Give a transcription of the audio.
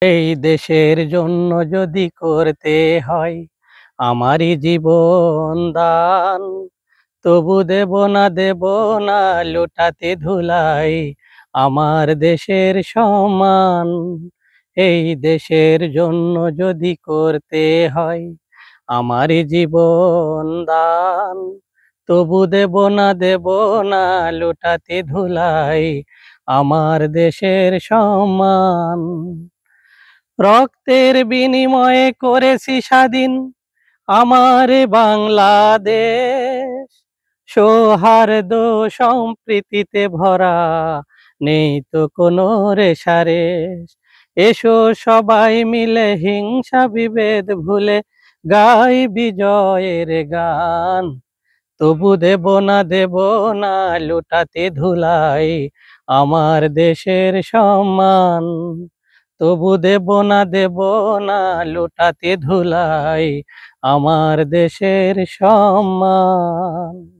এই দেশের জন্য যদি করতে হয় আমারই জীবন দান, তবু দেব না লুটাতে ধুলাই আমার দেশের সম্মান। এই দেশের জন্য যদি করতে হয় আমারই জীবন দান, তবু দেব না লুটাতে ধুলাই আমার দেশের সম্মান। রক্তের বিনিময়ে করেছি স্বাধীন আমার বাংলাদেশ, সৌহার্দ্য সম্প্রীতিতে ভরা, নেই তো কোনো রেশারেশ। এসো সবাই মিলে হিংসা বিভেদ ভুলে গাই বিজয়ের গান, তবু দেব না লুটাতে ধুলাই আমার দেশের সম্মান। তবু দেব না লুটাতে ধুলাই আমার দেশের সম্মান।